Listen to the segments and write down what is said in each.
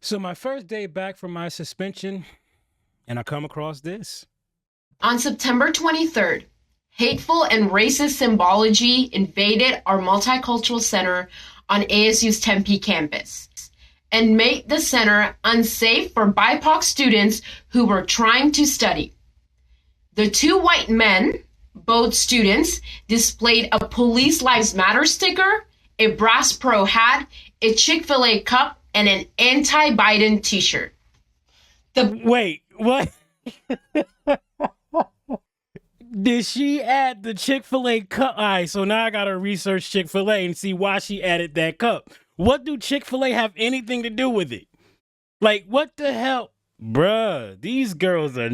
So my first day back from my suspension, and I come across this. On September 23rd, hateful and racist symbology invaded our multicultural center on ASU's Tempe campus and made the center unsafe for BIPOC students who were trying to study. The two white men, both students, displayed a Police Lives Matter sticker, a Brass Pro hat, a Chick-fil-A cup, and an anti-Biden t-shirt. Wait, what? Did she add the Chick-fil-A cup? All right, so now I gotta research Chick-fil-A and see why she added that cup. What do Chick-fil-A have anything to do with it? Like, what the hell? Bruh, these girls are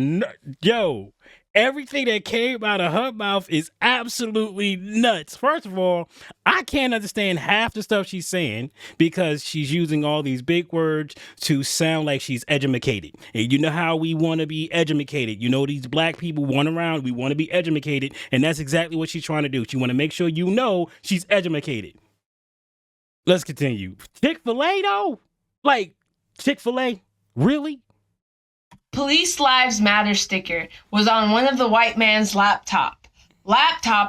yo, everything that came out of her mouth is absolutely nuts. First of all, I can't understand half the stuff she's saying because she's using all these big words to sound like she's educated. And you know how we want to be educated. You know, these black people want around, we want to be educated. And that's exactly what she's trying to do. She want to make sure you know she's educated. Let's continue. Chick-fil-A though? Like, Chick-fil-A? Really? Police Lives Matter sticker was on one of the white man's laptop,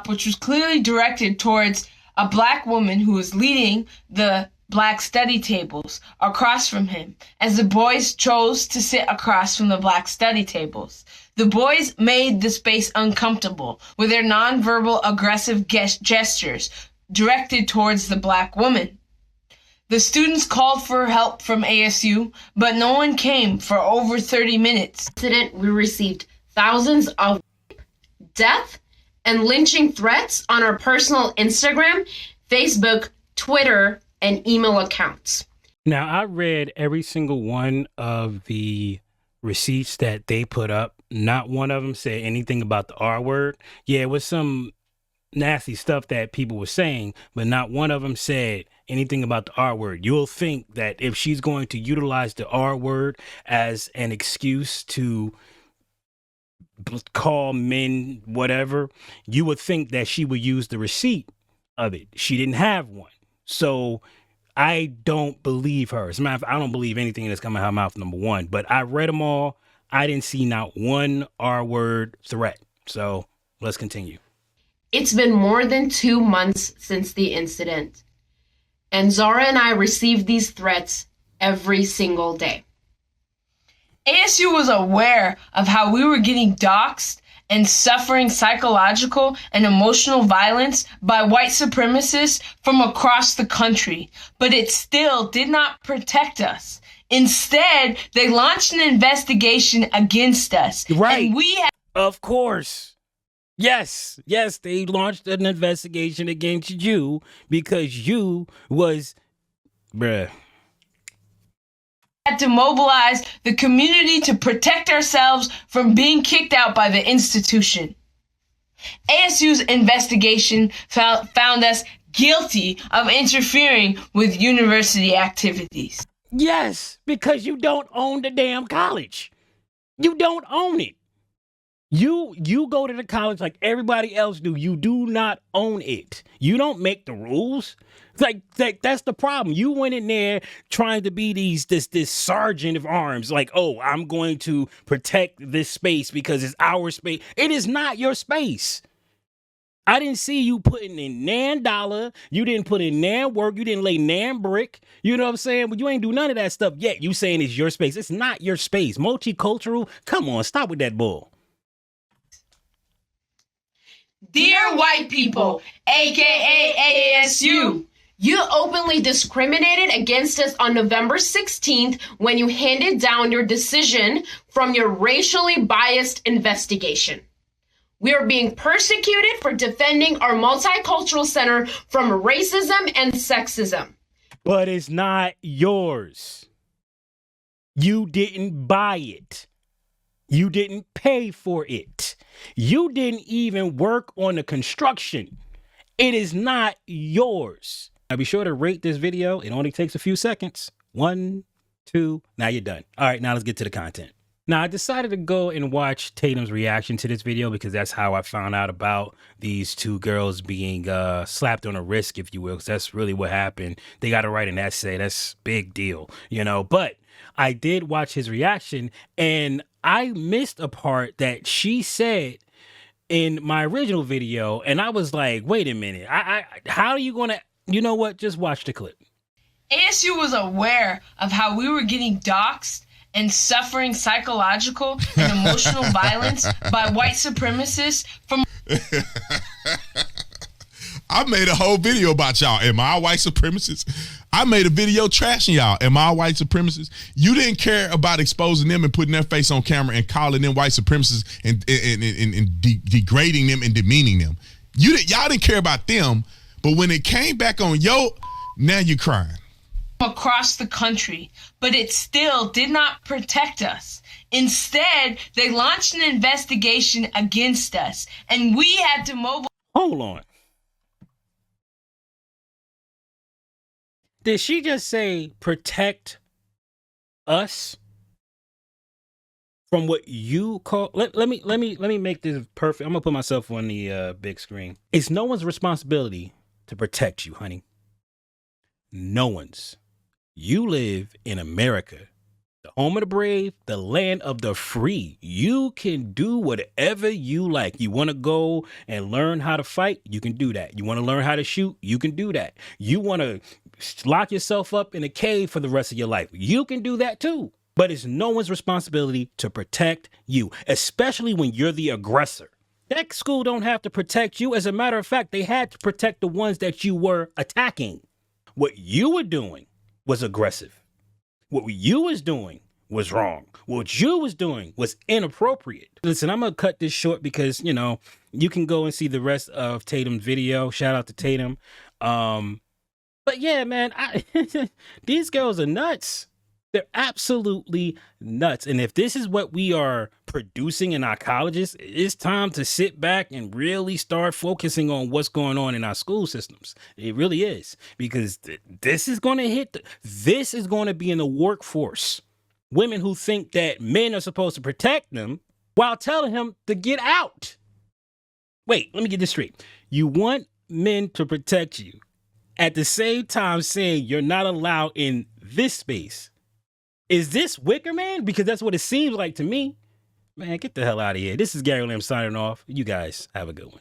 which was clearly directed towards a black woman who was leading the black study tables across from him, as the boys chose to sit across from the black study tables. The boys made the space uncomfortable with their nonverbal aggressive gestures directed towards the black woman. The students called for help from ASU, but no one came for over 30 minutes. We received thousands of death and lynching threats on our personal Instagram, Facebook, Twitter, and email accounts. Now, I read every single one of the receipts that they put up. Not one of them said anything about the R word. Yeah, it was some nasty stuff that people were saying, but not one of them said anything about the R word. You'll think that if she's going to utilize the R word as an excuse to call men whatever, you would think that she would use the receipt of it. She didn't have one. So I don't believe her. As a matter of fact, I don't believe anything that's coming out of her mouth, number one. But I read them all. I didn't see not one R word threat. So let's continue. It's been more than 2 months since the incident, and Zara and I received these threats every single day. ASU was aware of how we were getting doxxed and suffering psychological and emotional violence by white supremacists from across the country, but it still did not protect us. Instead, they launched an investigation against us. Right. And of course. Yes, they launched an investigation against you because you was, bruh. Had to mobilize the community to protect ourselves from being kicked out by the institution. ASU's investigation found us guilty of interfering with university activities. Yes, because you don't own the damn college. You don't own it. You go to the college like everybody else do. You do not own it. You don't make the rules. Like that's the problem. You went in there trying to be this sergeant of arms. Like, oh, I'm going to protect this space because it's our space. It is not your space. I didn't see you putting in nan dollar. You didn't put in nan work. You didn't lay nan brick. You know what I'm saying? But you ain't do none of that stuff yet. You saying it's your space. It's not your space. Multicultural. Come on, stop with that bull. Dear white people, aka ASU, you openly discriminated against us on November 16th when you handed down your decision from your racially biased investigation. We are being persecuted for defending our multicultural center from racism and sexism. But it's not yours. You didn't buy it. You didn't pay for it. You didn't even work on the construction. It is not yours. Now be sure to rate this video. It only takes a few seconds. 1, 2, now you're done. All right, now let's get to the content. Now, I decided to go and watch Tatum's reaction to this video because that's how I found out about these two girls being slapped on the wrist, if you will, because that's really what happened. They got to write an essay. That's big deal, you know. But I did watch his reaction, and I missed a part that she said in my original video, and I was like, wait a minute. How are you going to, you know what? Just watch the clip. ASU was aware of how we were getting doxxed and suffering psychological and emotional violence by white supremacists from... I made a whole video about y'all. Am I a white supremacist? I made a video trashing y'all. Am I a white supremacist? You didn't care about exposing them and putting their face on camera and calling them white supremacists and degrading them and demeaning them. Y'all didn't care about them, but when it came back on now you're crying. Across the country, but it still did not protect us. Instead, they launched an investigation against us, and we had to mobilize. Hold on. Did she just say protect us from what you call? Let me make this perfect. I'm gonna put myself on the big screen. It's no one's responsibility to protect you, honey. No one's. You live in America, the home of the brave, the land of the free. You can do whatever you like. You want to go and learn how to fight? You can do that. You want to learn how to shoot? You can do that. You want to lock yourself up in a cave for the rest of your life? You can do that too. But it's no one's responsibility to protect you, especially when you're the aggressor. That school don't have to protect you. As a matter of fact, they had to protect the ones that you were attacking. What you were doing was aggressive. What you was doing was wrong. What you was doing was inappropriate. Listen, I'm going to cut this short because, you know, you can go and see the rest of Tatum's video. Shout out to Tatum. But yeah, man, these girls are nuts. They're absolutely nuts. And if this is what we are producing in our colleges, it's time to sit back and really start focusing on what's going on in our school systems. It really is, because this is going to this is going to be in the workforce. Women who think that men are supposed to protect them while telling him to get out. Wait, let me get this straight. You want men to protect you at the same time saying you're not allowed in this space. Is this Wicker Man? Because that's what it seems like to me. Man, get the hell out of here. This is Gary Lamb signing off. You guys have a good one.